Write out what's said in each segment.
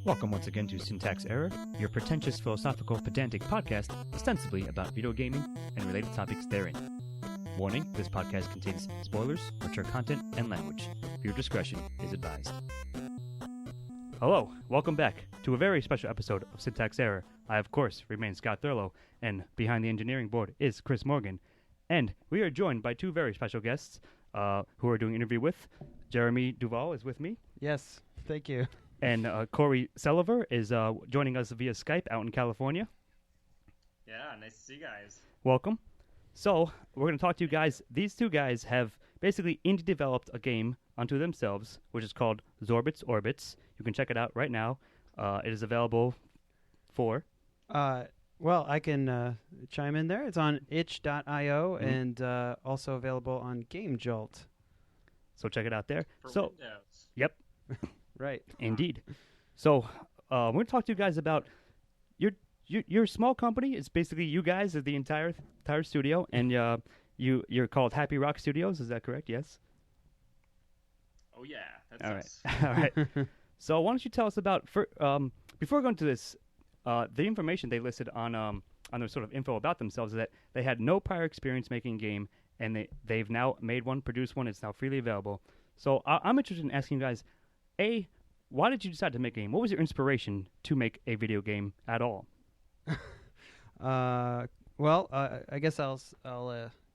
Welcome once again to Syntax Error, your pretentious, philosophical, pedantic podcast ostensibly about video gaming and related topics therein. Warning, this podcast contains spoilers, mature content, and language. Viewer discretion is advised. Hello, welcome back to a very special episode of Syntax Error. I, of course, remain Scott Thurlow, and behind the engineering board is Chris Morgan. And we are joined by two very special guests who are doing an interview with. Jeremie Duval is with me. Yes, thank you. And Corey Selover is joining us via Skype out in California. Yeah, nice to see you guys. Welcome. So, we're going to talk to you guys. These two guys have basically indie developed a game unto themselves, which is called Zorbit's Obits. You can check it out right now. It is available for... Well, I can chime in there. It's on itch.io and also available on Game Jolt. So check it out there. For Windows. Yep. Right. Indeed. So we're going to talk to you guys about your small company. It's basically you guys are the entire studio, and you're called HappyRock Studios. Is that correct? Yes. Oh yeah, that's all us. right. All right. So why don't you tell us about before going to this, the information they listed on their sort of info about themselves is that they had no prior experience making a game, and they've now made one, produced one. It's now freely available. So I'm interested in asking you guys. Why did you decide to make a game? What was your inspiration to make a video game at all? Well, I guess I'll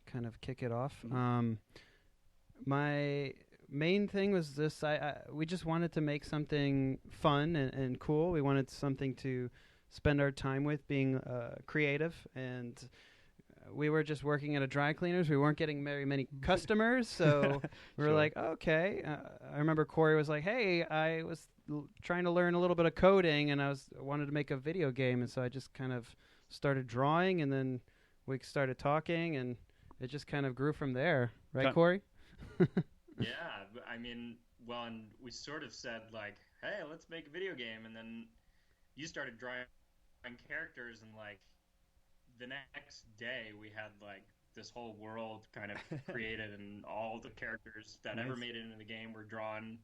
kind of kick it off. My main thing was this: we just wanted to make something fun and cool. We wanted something to spend our time with, being creative, and we were just working at a dry cleaners. We weren't getting very many customers, so we were like, okay. I remember Corey was like, hey, I was trying to learn a little bit of coding, and I wanted to make a video game, and so I just kind of started drawing, and then we started talking, and it just kind of grew from there. Right, Corey? Yeah, I mean, well, and we sort of said, like, hey, let's make a video game, and then you started drawing characters, and, like, the next day we had like this whole world kind of created, and all the characters that ever made it into the game were drawn,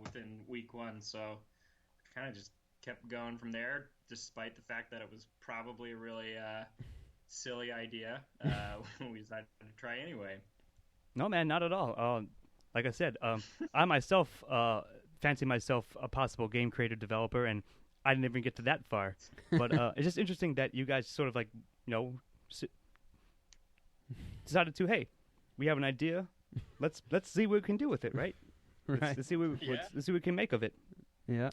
within week one. So kind of just kept going from there, despite the fact that it was probably a really silly idea. We decided to try anyway. No, man, not at all. Like I said, I myself fancy myself a possible game creator developer, and I didn't even get to that far. But it's just interesting that you guys sort of like, decided to, hey, we have an idea. Let's see what we can do with it, right? Right. Let's see what we can make of it. Yeah.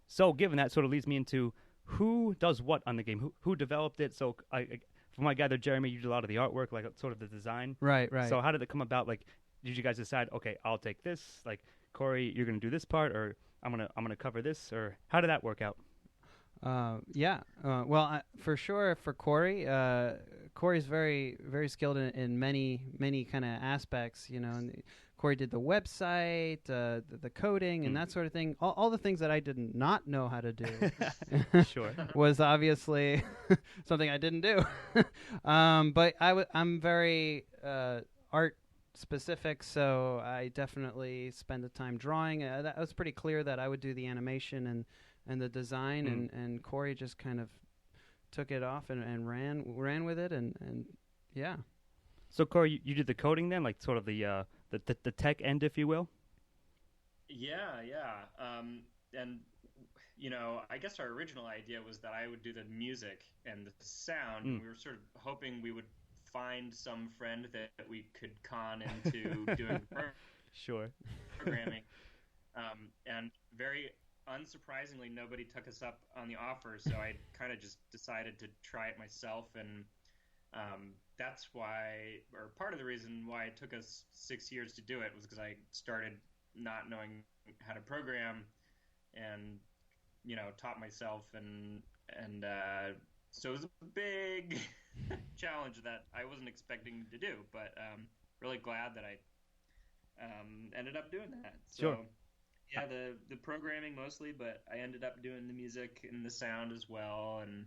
So, given that, sort of leads me into who does what on the game, who developed it. So, from what I gathered, Jeremie, you did a lot of the artwork, like sort of the design. Right. So, how did it come about? Like, did you guys decide, okay, I'll take this? Like, Corey, you're going to do this part, or I'm gonna cover this, or how did that work out? Well, for sure, for Corey, Corey's very, very skilled in many kind of aspects, and Corey did the website, the coding, and that sort of thing. All the things that I did not know how to do Sure. was obviously something I didn't do. But I'm very art specific, so I definitely spend the time drawing. That was pretty clear that I would do the animation and the design, and Corey just kind of took it off and ran with it, and yeah. So Corey, you did the coding then, like sort of the tech end, if you will. Yeah. And I guess our original idea was that I would do the music and the sound. And we were sort of hoping we would find some friend that we could con into doing the programming. And very unsurprisingly, nobody took us up on the offer, so I kind of just decided to try it myself, and that's why, or part of the reason why it took us 6 years to do it was because I started not knowing how to program, and taught myself, and so it was a big challenge that I wasn't expecting to do, but really glad that I ended up doing that. So, sure. Yeah, the programming mostly, but I ended up doing the music and the sound as well, and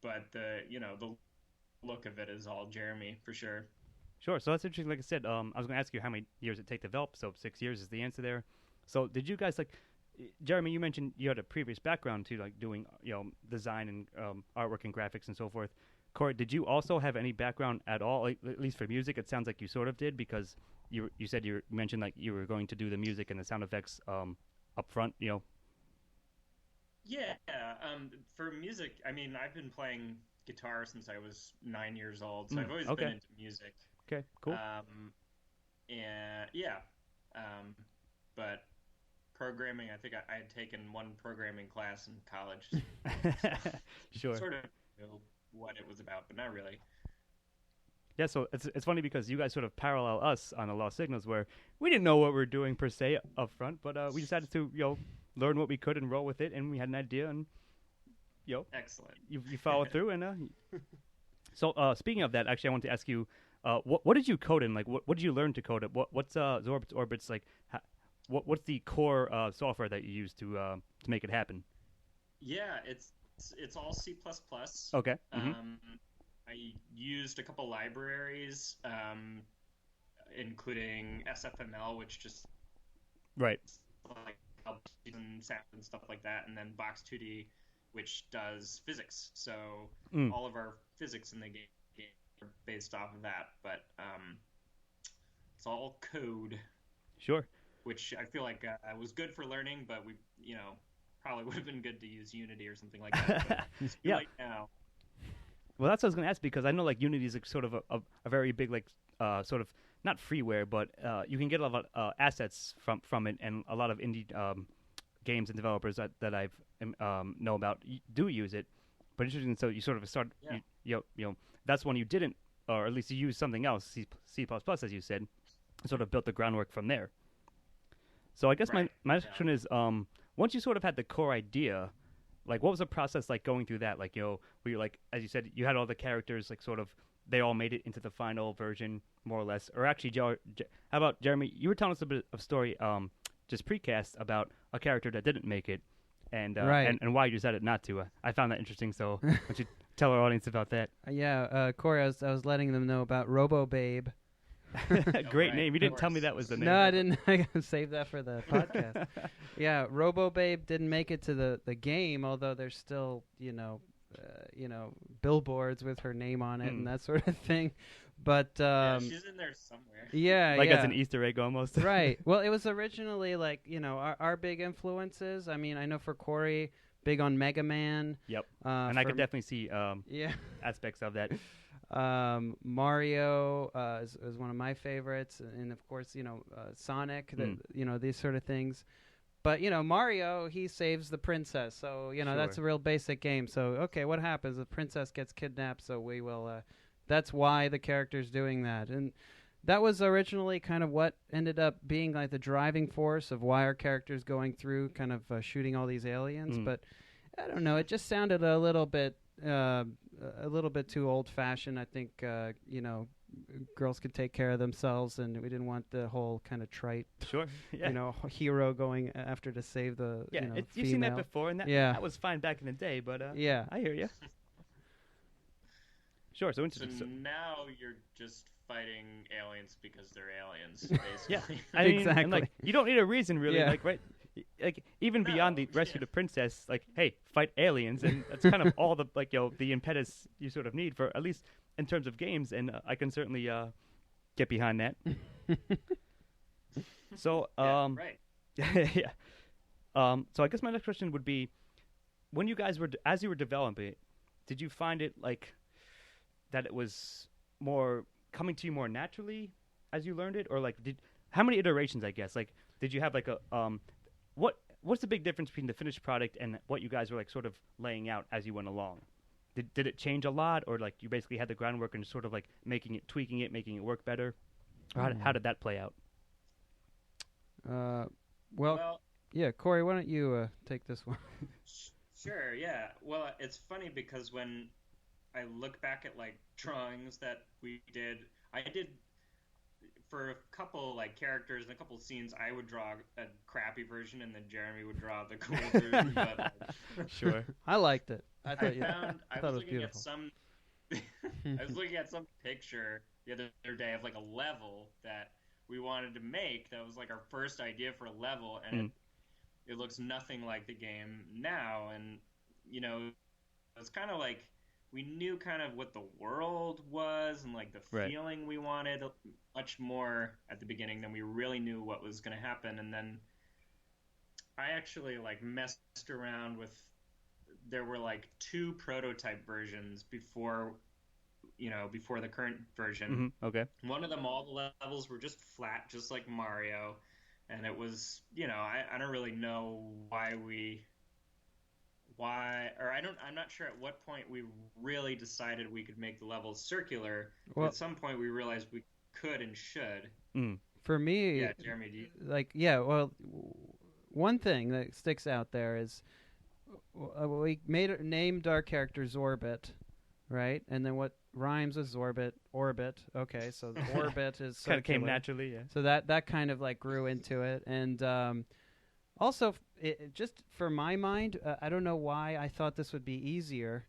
but the look of it is all Jeremie for sure. Sure. So that's interesting. Like I said, I was going to ask you how many years it take to develop. So 6 years is the answer there. So did you guys Jeremie? You mentioned you had a previous background to like doing design and artwork and graphics and so forth. Corey, did you also have any background at all, like, at least for music? It sounds like you sort of did because you said you mentioned like you were going to do the music and the sound effects up front. Yeah, for music, I mean, I've been playing guitar since I was 9 years old, so I've always been into music. Okay, cool. And yeah, but programming, I think I had taken one programming class in college. Sure. Sort of knew what it was about, but not really. Yeah, so it's funny because you guys sort of parallel us on the Lost Signals, where we didn't know what we were doing per se up front, but we decided to learn what we could and roll with it, and we had an idea, and excellent. You followed through, and so speaking of that, actually, I want to ask you, what did you code in? Like, what did you learn to code it? What's Zorbit's Obits like? What's the core software that you use to make it happen? Yeah, it's all C++. Okay. I used a couple libraries, including SFML, which just right like helps and sound and stuff like that, and then Box 2D, which does physics. So all of our physics in the game are based off of that, but it's all code. Sure. Which I feel like was good for learning, but we, probably would have been good to use Unity or something like that. Yeah. Right now. Well, that's what I was going to ask, because I know like Unity is like, sort of a very big sort of not freeware, but you can get a lot of assets from it, and a lot of indie games and developers that I've know about do use it. But interesting, so you sort of start, that's when you didn't, or at least you used something else, C++, as you said, sort of built the groundwork from there. So I guess my question is, once you sort of had the core idea, like what was the process like going through that? Like, were you like, as you said, you had all the characters, like sort of, they all made it into the final version, more or less. Or actually, how about Jeremie? You were telling us a bit of story, just precast, about a character that didn't make it, and and why you decided not to. I found that interesting. So why don't you tell our audience about that? Corey, I was letting them know about Robo Babe. Great name. You didn't tell me that was the name. No, I didn't. I gotta save that for the podcast. Yeah, Robo Babe didn't make it to the game, although there's still billboards with her name on it and that sort of thing. But she's in there somewhere. Yeah, like as an Easter egg almost. Right. Well, it was originally like our big influences. I mean, I know for Corey, big on Mega Man. Yep. And I could definitely see aspects of that. Mario is one of my favorites, and of course, Sonic, these sort of things. But Mario, he saves the princess, so Sure. That's a real basic game. So okay, what happens? The princess gets kidnapped, so we will. That's why the character's doing that, and that was originally kind of what ended up being like the driving force of why our character's going through, kind of shooting all these aliens. But I don't know, it just sounded a little bit too old-fashioned. I think girls could take care of themselves, and we didn't want the whole kind of trite, hero going after to save the you've female. seen that before, and that was fine back in the day. But I hear you. Sure. So interesting. So now you're just fighting aliens because they're aliens, basically. Yeah, I mean, exactly. And, like, you don't need a reason, really. Yeah. Like, right? Like, even beyond the rescue the princess, like, hey, fight aliens, and that's kind of all the the impetus you sort of need for, at least in terms of games, and I can certainly get behind that. So, right. yeah. So I guess my next question would be, when you guys as you were developing it, did you find it like that it was more coming to you more naturally as you learned it, or like how many iterations? I guess like did you have like a what's the big difference between the finished product and what you guys were like sort of laying out as you went along? Did it change a lot, or like you basically had the groundwork and sort of like tweaking it, making it work better? Or how did that play out? Well, yeah, Corey, why don't you take this one? Sure, yeah. Well, it's funny because when I look back at like drawings that we did, I did for a couple like characters and a couple scenes, I would draw a crappy version, and then Jeremy would draw the cool version. But Sure. I liked it. I thought was it was looking at beautiful. some. I was looking at some picture the other day of like a level that we wanted to make. That was like our first idea for a level, and it looks nothing like the game now. And you know, it's kind of like we knew kind of what the world was and like the feeling we wanted much more at the beginning than we really knew what was going to happen. And then I actually like messed around with. There were like 2 prototype versions before the current version. Okay. One of them, all the levels were just flat, just like Mario, and it was, I don't really know I'm not sure at what point we really decided we could make the levels circular. Well, at some point we realized we could and should. For me, yeah, Jeremy, do you... well, one thing that sticks out there is we named our character Zorbit, right? And then what rhymes with Zorbit? Orbit. Okay, so the orbit is kind of came naturally, yeah. So that kind of like grew into it, and also just for my mind, I don't know why I thought this would be easier,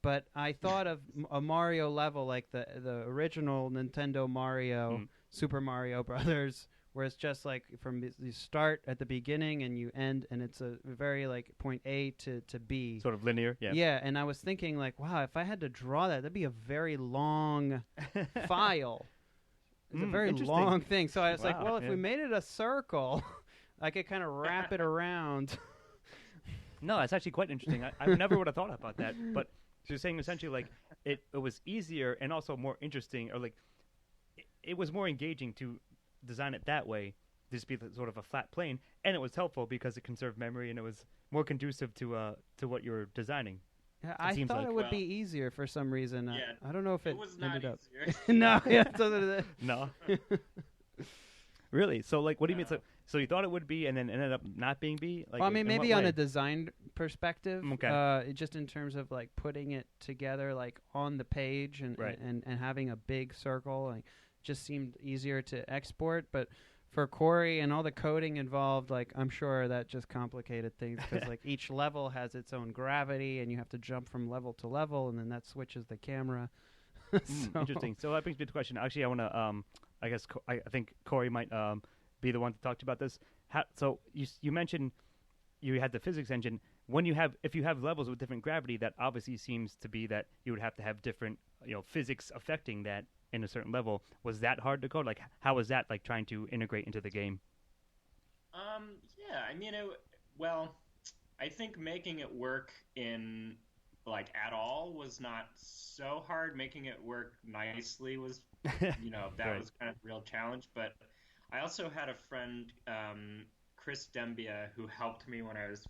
but I thought of a Mario level like the original Nintendo Mario, Super Mario Brothers, where it's just like from you start at the beginning and you end, and it's a very like point A to B. Sort of linear, yeah. Yeah, and I was thinking like, wow, if I had to draw that'd be a very long file. It's a very long thing. So I was like, well, if we made it a circle, I could kind of wrap it around. No, it's actually quite interesting. I never would have thought about that. But so you're saying essentially like it was easier and also more interesting, or like it was more engaging to design it that way, just be sort of a flat plane, and it was helpful because it conserved memory and it was more conducive to what you were designing. Yeah, I thought it would be easier for some reason. Yeah, I don't know if it was ended not up. easier. No, yeah, no. Really? So like, what do you mean? So you thought it would be, and then ended up not being B? Like, well, I mean, maybe on a design perspective. Okay. Just in terms of like putting it together, like on the page, and and having a big circle, like just seemed easier to export. But for Corey and all the coding involved, like I'm sure that just complicated things because like each level has its own gravity, and you have to jump from level to level, and then that switches the camera. Interesting. So that brings me to the question. Actually, I want to. I guess I think Corey might be the one to talk to you about this. So you mentioned you had the physics engine. If you have levels with different gravity, that obviously seems to be that you would have to have different physics affecting that in a certain level. Was that hard to code? Like, how was that like trying to integrate into the game? Yeah, I mean, I think making it work in like at all was not so hard. Making it work nicely was, that was kind of a real challenge. But I also had a friend, Chris Dembia, who helped me when I was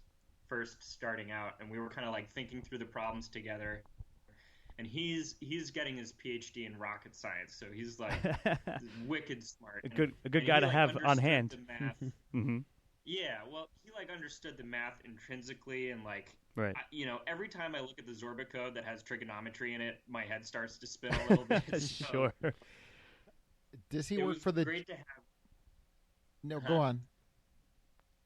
first starting out, and we were kind of like thinking through the problems together. And he's getting his PhD in rocket science, so he's like wicked smart. A good guy to have on hand. The math. Mm-hmm. Yeah, well, he like understood the math intrinsically, and like, right. Every time I look at the Zorbit code that has trigonometry in it, my head starts to spin a little bit. Sure. Does he work for the? Great to have. No, go on.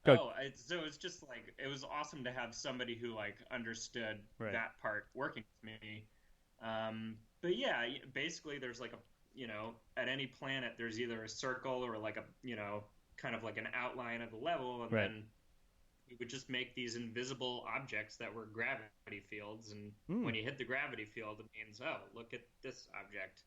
So it's just like it was awesome to have somebody who like understood that part working with me. But yeah, basically there's like at any planet there's either a circle or like a kind of like an outline of the level, and then we would just make these invisible objects that were gravity fields, and when you hit the gravity field, it means, oh, look at this object.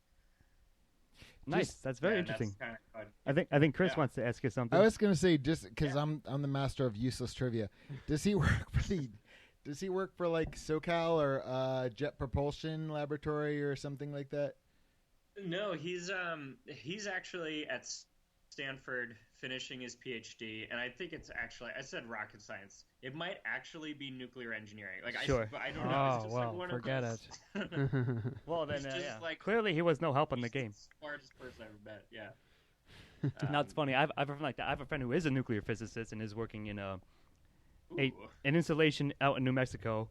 Nice. That's very interesting. That's kind of fun. I think Chris wants to ask you something. I was going to say, just because I'm the master of useless trivia. Does he work for like SoCal or Jet Propulsion Laboratory or something like that? No, he's actually at Stanford finishing his PhD, and I think it's actually, I said rocket science. It might actually be nuclear engineering. Like, sure. I don't know. It's just like one forget of those. it. Well, then, like, clearly he was no help in the game. The smartest person I ever met. Yeah. Now it's funny. I have a friend who is a nuclear physicist and is working in an installation out in New Mexico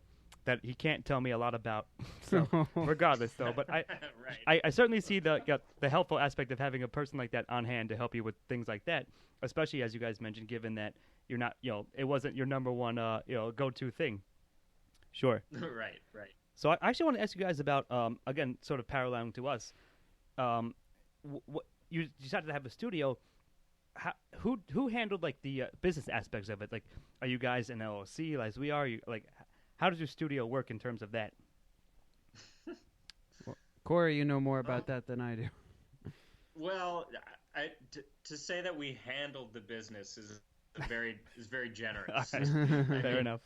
that he can't tell me a lot about. So regardless, though, but Right. I certainly see the helpful aspect of having a person like that on hand to help you with things like that, especially as you guys mentioned, given that you're not, it wasn't your number one, go-to thing. Sure. Right. So I actually want to ask you guys about, again, sort of paralleling to us. You decided to have a studio. Who handled like the business aspects of it? Like, are you guys an LLC as we are? How does your studio work in terms of that? Well, Corey, you know more about that than I do. Well, to say that we handled the business is very generous. Fair enough.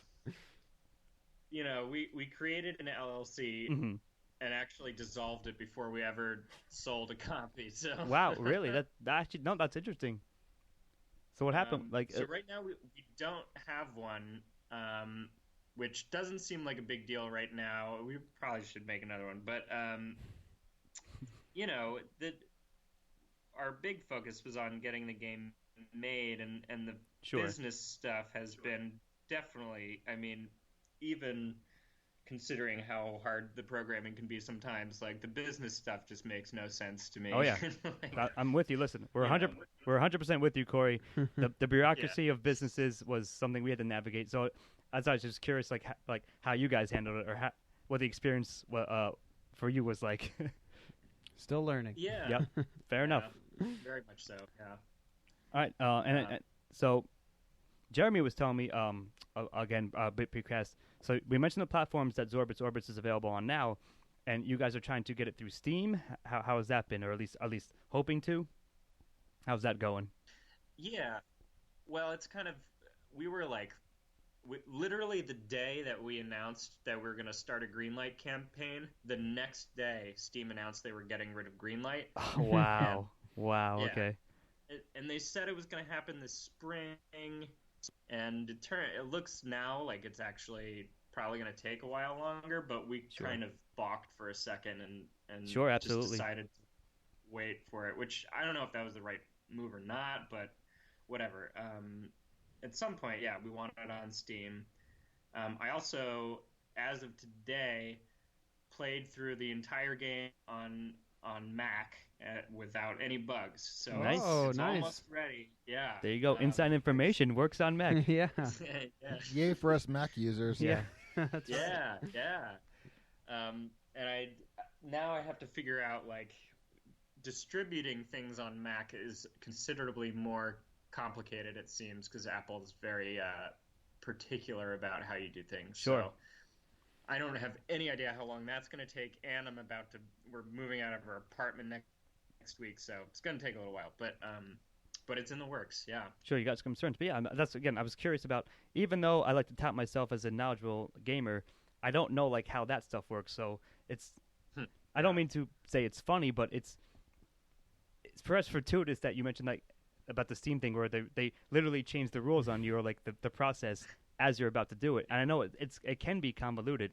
We created an LLC Mm-hmm. and actually dissolved it before we ever sold a copy. So wow, really? That actually that's interesting. So what happened? So right now we don't have one, which doesn't seem like a big deal right now. We probably should make another one, but our big focus was on getting the game made, and the business stuff has been definitely. I mean, even considering how hard the programming can be sometimes, like the business stuff just makes no sense to me. Oh yeah, I'm with you. Listen, we're 100% with you, Corey. The bureaucracy of businesses was something we had to navigate. So as I was just curious, like how you guys handled it, or what the experience for you was like. Still learning. Yeah. Yep. Fair enough. Very much so. Yeah. All right. And so Jeremy was telling me again bit precast. So we mentioned the platforms that Orbits is available on now, and you guys are trying to get it through Steam. How has that been, or at least hoping to? How's that going? Yeah, well, it's kind of we were like, literally the day that we announced that we were going to start a Greenlight campaign, the next day Steam announced they were getting rid of Greenlight. Oh, wow! Wow. Yeah. Okay. And they said it was going to happen this spring. And it looks now like it's actually probably going to take a while longer, but we kind of balked for a second and sure, absolutely. just decided to wait for it, which I don't know if that was the right move or not, but whatever. At some point, yeah, we want it on Steam. I also, as of today, played through the entire game on Mac without any bugs. So nice. It's almost ready. Yeah. There you go. Inside information works on Mac. Yeah. Yay for us Mac users. Yeah. Yeah. And now I have to figure out, like, distributing things on Mac is considerably more complicated, it seems, because Apple is very particular about how you do things. Sure. So I don't have any idea how long that's going to take, and we're moving out of our apartment next week, so it's going to take a little while, but it's in the works. Yeah. Sure, you got some concerns, but yeah, I was curious about. Even though I like to tout myself as a knowledgeable gamer, I don't know like how that stuff works. So it's. I don't mean to say it's funny, but it's for us fortuitous that you mentioned like about the Steam thing where they literally change the rules on you, or like the process as you're about to do it. And I know it can be convoluted,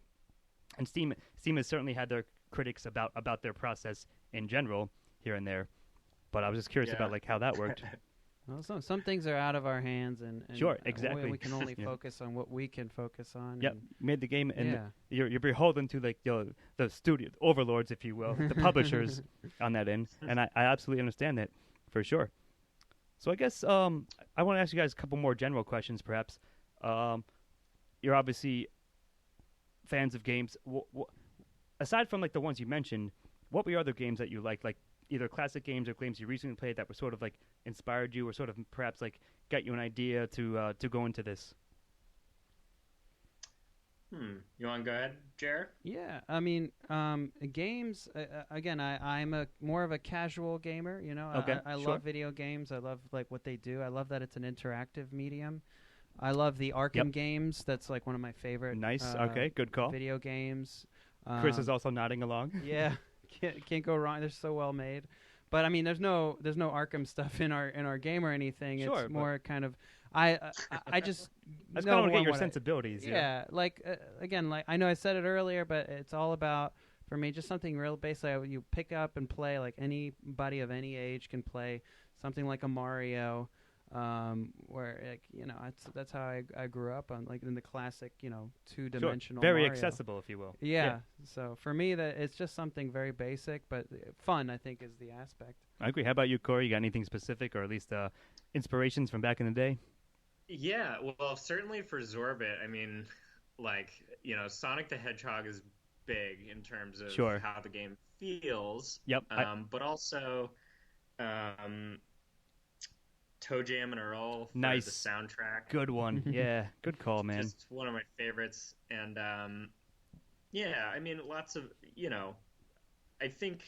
and Steam has certainly had their critics about their process in general here and there, but I was just curious about like how that worked. Well, some things are out of our hands, and sure, exactly. We can only focus on what we can focus on. Yep, made the game, and you're beholden to like the studio overlords, if you will, the publishers on that end, and I absolutely understand that for sure. So I guess I want to ask you guys a couple more general questions, perhaps. You're obviously fans of games. Aside from like the ones you mentioned, what were other games that you like either classic games or games you recently played that were sort of like inspired you, or sort of perhaps like got you an idea to go into this? You want to go ahead, Jared? Yeah, I mean, games. Again, I'm more of a casual gamer. You know, okay, I love video games. I love like what they do. I love that it's an interactive medium. I love the Arkham games. That's like one of my favorite. Nice. Okay, good call. Video games. Chris is also nodding along. Yeah, can't go wrong. They're so well made. But I mean, there's no Arkham stuff in our game or anything. Sure, it's more kind of I just I just kind of want to get your sensibilities. Yeah, like again, like I know I said it earlier, but it's all about, for me, just something real basic. You pick up and play, like anybody of any age can play something like a Mario. where like that's how I grew up on, like in the classic two-dimensional Very Mario. accessible, if you will. Yeah. So for me, that it's just something very basic, but fun, I think, is the aspect. I agree. How about you, Corey? You got anything specific, or at least inspirations from back in the day? Yeah, well, certainly for Zorbit, I mean, like, Sonic the Hedgehog is big in terms of how the game feels. Yep. But also, Toe Jam and Earl for nice. the soundtrack. Good one. Yeah, good call, man. Just one of my favorites. And, yeah, I mean, lots of, I think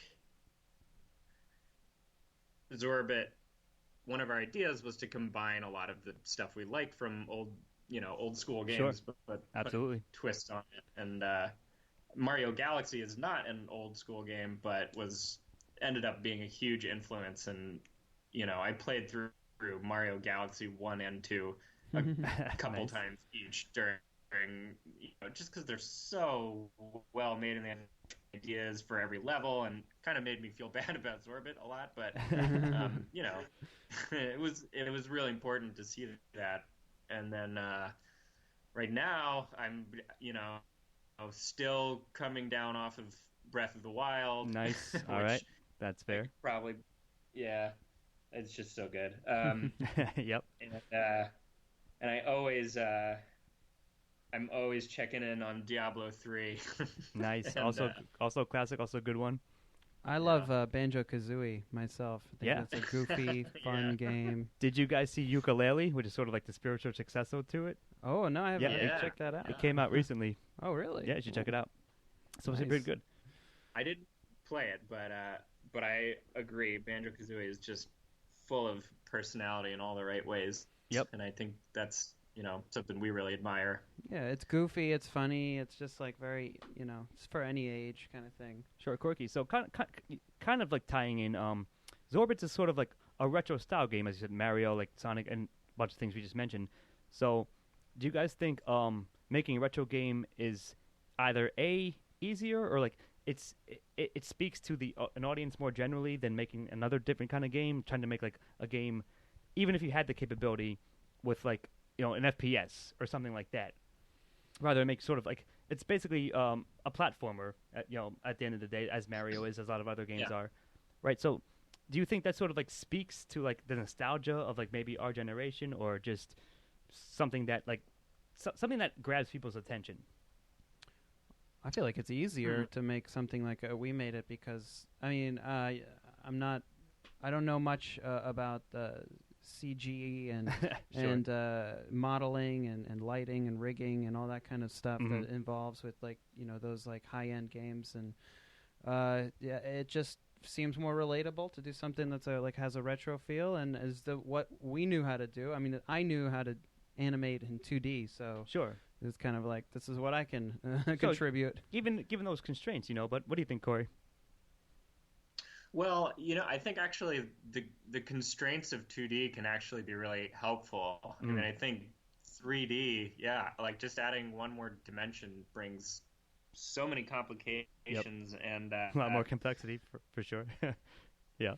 Zorbit, one of our ideas was to combine a lot of the stuff we liked from old school games, but absolutely put a twist on it. And Mario Galaxy is not an old school game, but ended up being a huge influence. And I played through Mario Galaxy 1 and 2 a couple times each during just because they're so well made and they have ideas for every level, and kind of made me feel bad about Zorbit a lot, but it was really important to see that. And then right now I'm still coming down off of Breath of the Wild. Nice. All right, that's fair. Probably, yeah. It's just so good. Yep. And I'm always checking in on Diablo 3. Nice. And, also classic, also a good one. I love Banjo-Kazooie myself. I think that's a goofy, fun game. Did you guys see Yooka-Laylee, which is sort of like the spiritual successor to it? Oh, no, I haven't checked that out. It came out recently. Oh, really? Yeah, you should check it out. So it's pretty good. I didn't play it, but I agree. Banjo-Kazooie is just full of personality in all the right ways. Yep. And I think that's, something we really admire. Yeah, it's goofy, it's funny, it's just like very, it's for any age kind of thing. Sure, quirky. So kind of like tying in, Zorbits is sort of like a retro style game, as you said, Mario, like Sonic, and a bunch of things we just mentioned. So do you guys think making a retro game is either easier, or like it speaks to an audience more generally than making another different kind of game, trying to make like a game, even if you had the capability with like an FPS or something like that, rather make sort of like it's basically a platformer at the end of the day, as Mario is, as a lot of other games are, right? So do you think that sort of like speaks to like the nostalgia of like maybe our generation, or just something that like something that grabs people's attention? I feel like it's easier to make something like we made it, because I mean I don't know much about CG and and modeling and lighting and rigging and all that kind of stuff that involves with like those like high-end games, and it just seems more relatable to do something that's like has a retro feel, and is what we knew how to do. I mean, I knew how to animate in 2D, so it's kind of like, this is what I can contribute. Even given those constraints, but what do you think, Corey? Well, I think actually the constraints of 2D can actually be really helpful. I mean, I think 3D, like just adding one more dimension brings so many complications and a lot more complexity for sure. Yeah.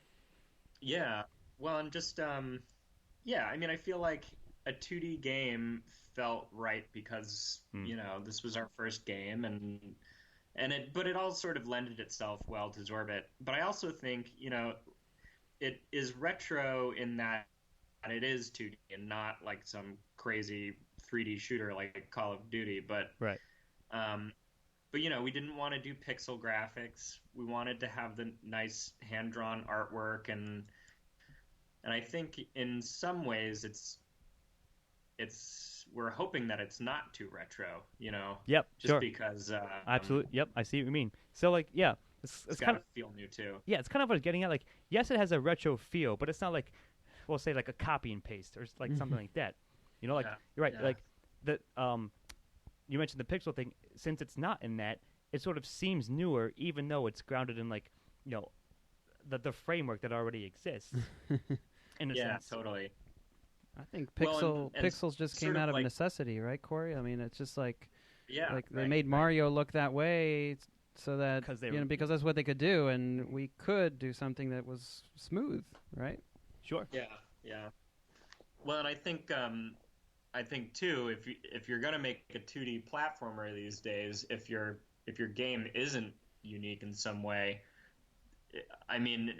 Yeah. Well, and just I mean, I feel like a 2D game felt right because this was our first game, but it all sort of lended itself well to Zorbit. But I also think it is retro in that it is 2D and not like some crazy 3D shooter like Call of Duty. But right. But we didn't want to do pixel graphics. We wanted to have the nice hand-drawn artwork, and I think in some ways we're hoping that it's not too retro, Yep, just because. Absolutely. Yep, I see what you mean. So, like, yeah, it's kind of feel new too. Yeah, it's kind of what I was getting at. Like, yes, it has a retro feel, but it's not like, we'll say like a copy and paste or like something like that. Like you're right. Yeah. Like the you mentioned the pixel thing. Since it's not in that, it sort of seems newer, even though it's grounded in like the framework that already exists. In a sense. Totally. I think pixels just came out of necessity, right, Corey? I mean, it's just like, they made Mario look that way so that because that's what they could do, and we could do something that was smooth, right? Sure. Yeah. Well, and I think too, if you're gonna make a 2D platformer these days, if your game isn't unique in some way, I mean,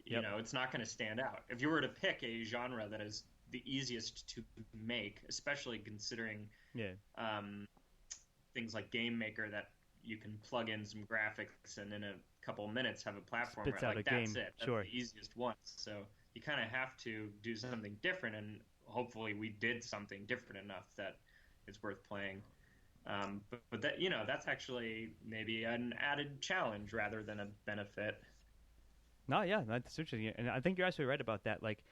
you know, it's not going to stand out. If you were to pick a genre that is the easiest to make, especially considering things like Game Maker that you can plug in some graphics and in a couple of minutes have a platformer, spits out like a that's game. it. That's Sure. the easiest one. So you kind of have to do something different, and hopefully we did something different enough that it's worth playing. But that, you know, that's actually maybe an added challenge rather than a benefit. No, yeah, that's interesting, and I think you're actually right about that. Like,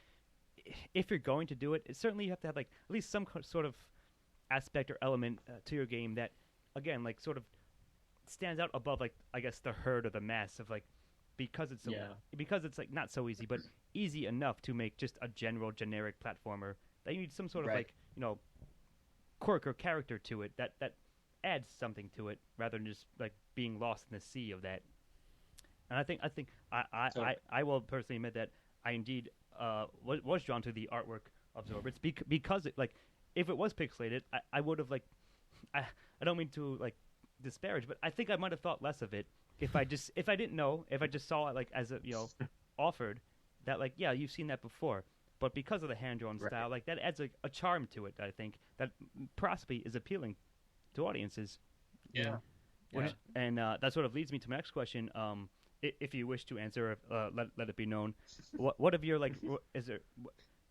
if you're going to do it, certainly you have to have like at least some sort of aspect or element to your game that, again, like sort of stands out above, like, I guess, the herd or the mass of, like, because it's because it's like not so easy, but easy enough to make just a general generic platformer. That you need some sort of like, you know, quirk or character to it that adds something to it rather than just like being lost in the sea of that. And I think I will personally admit that I indeed was drawn to the artwork of Zorbits because it, like, if it was pixelated, I would have, like, I don't mean to like disparage, but I think I might have thought less of it if I didn't know, if I just saw it like as a, you know, offered that, like, yeah, you've seen that before. But because of the hand-drawn style, like, that adds a charm to it, I think, that possibly is appealing to audiences. Yeah. And that sort of leads me to my next question. If you wish to answer, let it be known. What have your, like,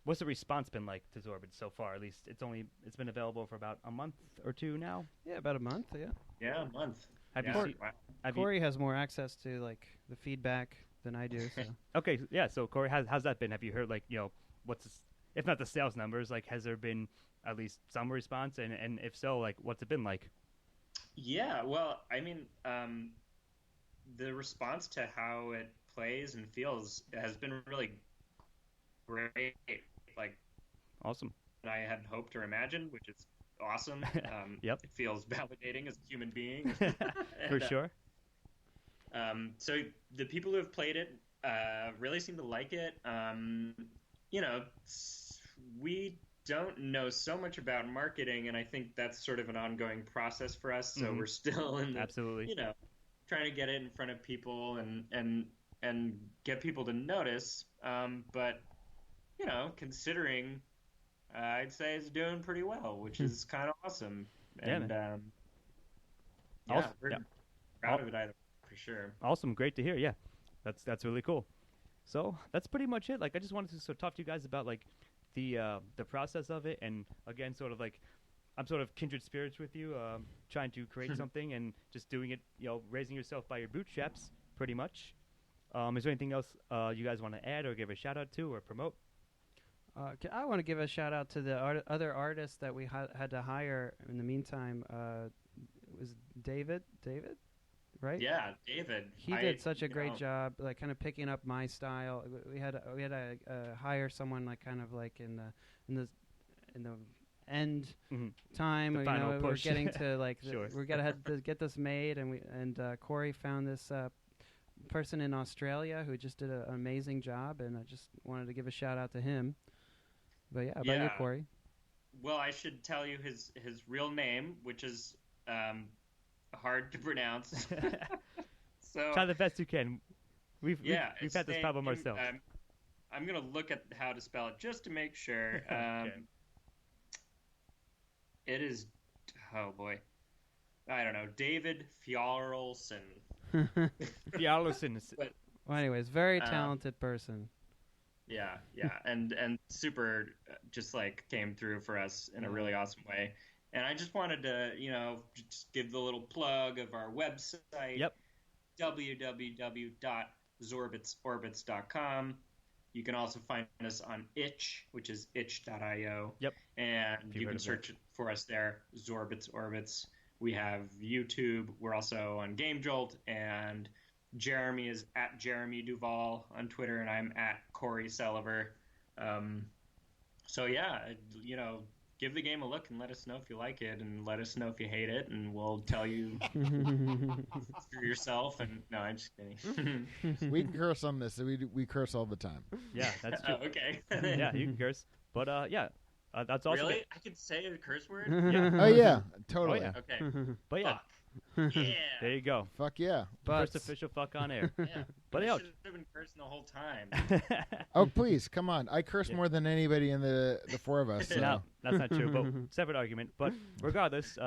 what's the response been like to Zorbit so far? At least it's been available for about a month or two now. Yeah, about a month. Yeah. Yeah, a month. Corey has more access to, like, the feedback than I do. So. Okay, yeah. So Corey, how's that been? Have you heard, like, you know, if not the sales numbers, like, has there been at least some response? And if so, like, what's it been like? Yeah, well, I mean, the response to how it plays and feels has been really great. Like, awesome. I had hoped or imagined, which is awesome. Yep. It feels validating as a human being. For sure. So the people who have played it really seem to like it. You know, we don't know so much about marketing, and I think that's sort of an ongoing process for us. So we're still in the, absolutely, you know, trying to get it in front of people and get people to notice. But, you know, considering, I'd say it's doing pretty well, which is kind of awesome. And we're proud of it either, for sure. Awesome, great to hear. Yeah, that's really cool. So that's pretty much it. Like, I just wanted to sort of talk to you guys about, like, the process of it, and again, sort of like, I'm sort of kindred spirits with you, trying to create something and just doing it, you know, raising yourself by your bootstraps, pretty much. Is there anything else you guys want to add or give a shout out to or promote? I want to give a shout out to the other artists that we had to hire in the meantime. It was David, right? Yeah, David. He did such a great job, like, kind of picking up my style. We had to hire someone, like, kind of like in the end time. The final push. We're getting to, like, Sure. we had to get this made, and Corey found this person in Australia who just did an amazing job, and I just wanted to give a shout out to him. But yeah, about you, Corey? Well, I should tell you his real name, which is hard to pronounce. So try the best you can. We've had this problem ourselves. I'm gonna look at how to spell it just to make sure. Okay. It is, oh boy, I don't know, David Fjarlson. Fjarlson. Well, anyways, very talented person. Yeah, and super, just like came through for us in a really awesome way. And I just wanted to, you know, just give the little plug of our website. Yep. www.zorbitsorbits.com. You can also find us on itch, which is itch.io. Yep. And you can search for us there, Zorbits Orbits. We have YouTube. We're also on Game Jolt, and Jeremie is at Jeremie Duval on Twitter, and I'm at Corey Selover. So yeah, you know, give the game a look and let us know if you like it, and let us know if you hate it, and we'll tell you for yourself. And no, I'm just kidding. We can curse on this. We curse all the time. Yeah, that's true. Okay. Yeah, you can curse. But yeah, that's also Really? I could say a curse word? Yeah. Oh yeah, totally. Oh, yeah. Okay. But yeah, Fuck. Yeah. there you go. Fuck yeah. But First official fuck on air. Yeah. But I yeah. should have been cursing the whole time. Oh please, come on. I curse Yeah. more than anybody in the four of us. So. No, that's not true. But separate argument. But regardless,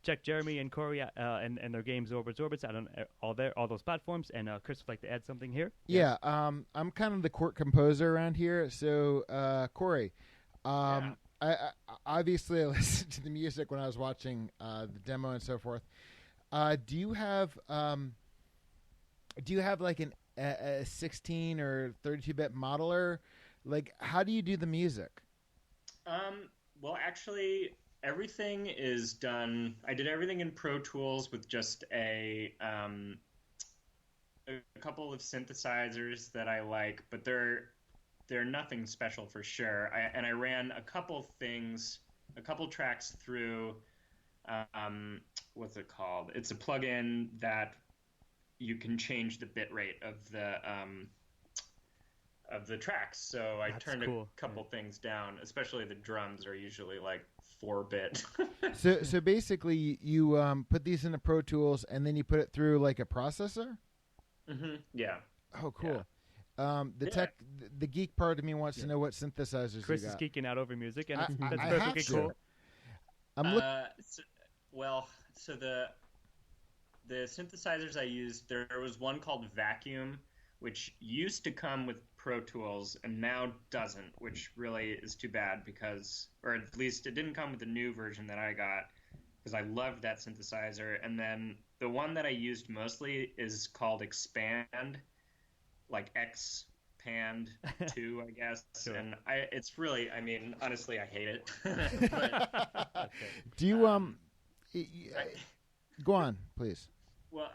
check Jeremy and Corey and their game Zorbits out on all those platforms. And Chris would like to add something here. Yeah, I'm kind of the court composer around here. So Corey, Yeah. I obviously I listened to the music when I was watching the demo and so forth. Do you have like a 16 or 32-bit modeler? Like, how do you do the music? Well, actually, everything is done. I did everything in Pro Tools with just a couple of synthesizers that I like, but they're nothing special for sure. I ran a couple tracks through. What's it called? It's a plugin that you can change the bit rate of the tracks. So I That's turned cool. a couple things down, especially the drums are usually like 4-bit. So basically, you put these into Pro Tools and then you put it through like a processor. Yeah. Oh, cool. The geek part of me wants to know what synthesizers Chris you is got. geeking out over music, and I that's have perfectly to. cool. I'm So the synthesizers I used, there was one called Vacuum, which used to come with Pro Tools and now doesn't, which really is too bad because, or at least it didn't come with the new version that I got because I loved that synthesizer. And then the one that I used mostly is called Expand, like Xpand 2, I guess. Sure. And it's really, I mean, honestly, I hate it. But, Do you go on, please? well,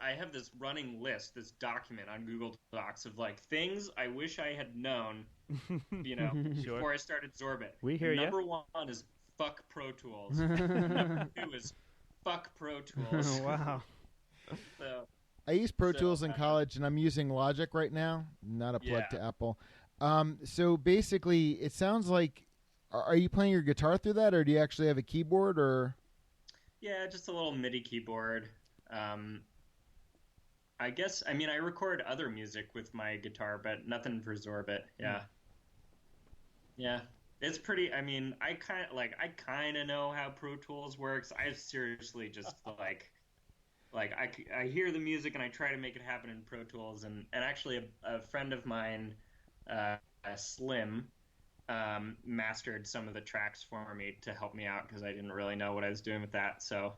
I have this running list, this document on Google Docs of like things I wish I had known, Sure. before I started Zorbit. We hear ya. Number 1 is fuck Pro Tools. Number 2 is fuck Pro Tools. Wow. So, I use Pro So, Tools in college, and I'm using Logic right now. Not a plug Yeah. to Apple. So basically, it sounds like, are you playing your guitar through that, or do you actually have a keyboard, or? yeah, just a little MIDI keyboard. I guess, I mean, I record other music with my guitar, but nothing for Zorbit. Yeah. Yeah. It's pretty, I mean, I kind of know how Pro Tools works. I seriously just I hear the music and I try to make it happen in Pro Tools. And actually a friend of mine, Slim, mastered some of the tracks for me to help me out because I didn't really know what I was doing with that. So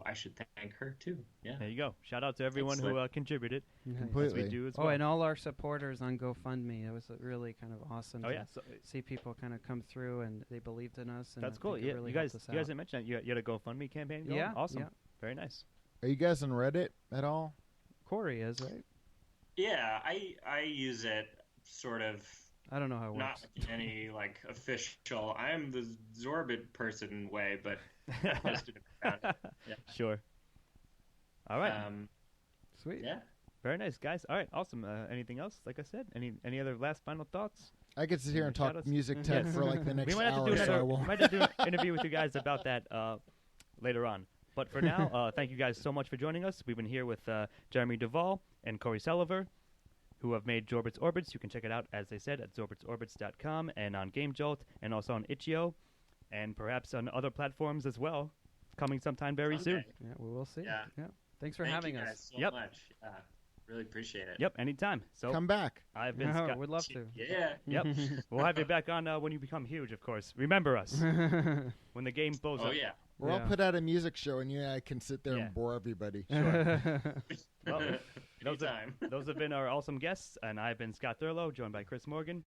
I should thank her too. Yeah. There you go. Shout out to everyone who contributed. As Completely. we do as well. Oh, and all our supporters on GoFundMe. It was really kind of awesome Oh, to yeah. So, see people kind of come through and they believed in us. And that's I cool. think it Yeah, really you guys helped us didn't out. mention that. You had a GoFundMe campaign going? Yeah. Awesome. Yeah. Very nice. Are you guys on Reddit at all? Corey is, right? Yeah, I use it sort of I don't know how it not works. in any like official. I'm the Zorbit person way, but I posted it around it. Yeah. Sure. All right. Sweet. Yeah. Very nice, guys. All right. Awesome. Anything else? Like I said, any other last final thoughts? I could sit here and talk Shout-outs? music tech Yes. for like the next We might have to hour, do so I another. We won't. might have to do an interview with you guys about that later on. But for now, thank you guys so much for joining us. We've been here with Jeremy Duval and Corey Selover, who have made Zorbits Orbits. You can check it out, as they said, at zorbitsorbits.com and on Game Jolt and also on Itch.io and perhaps on other platforms as well, coming sometime very soon. Someday. Yeah, we will see. Yeah. Thanks for Thank having you us. guys so Yep. much. Really appreciate it. Yep, anytime. So Come back. I've been Oh, Scott. we'd love to. Yeah. Yep. We'll have you back on when you become huge, of course. Remember us when the game blows Oh up. yeah. Or I'll Yeah. put out a music show, and you and I can sit there Yeah. and bore everybody. Well, those Anytime. Those have been our awesome guests, and I've been Scott Thurlow, joined by Chris Morgan.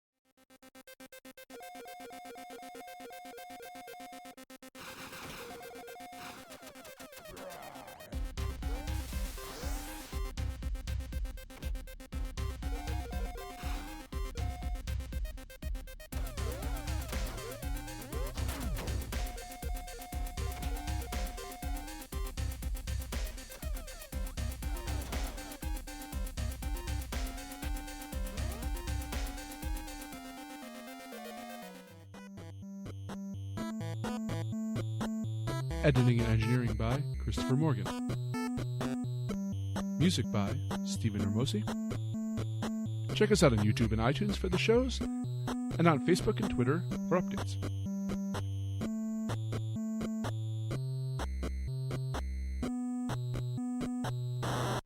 Editing and engineering by Christopher Morgan. Music by Stephen Hermosi. Check us out on YouTube and iTunes for the shows, and on Facebook and Twitter for updates.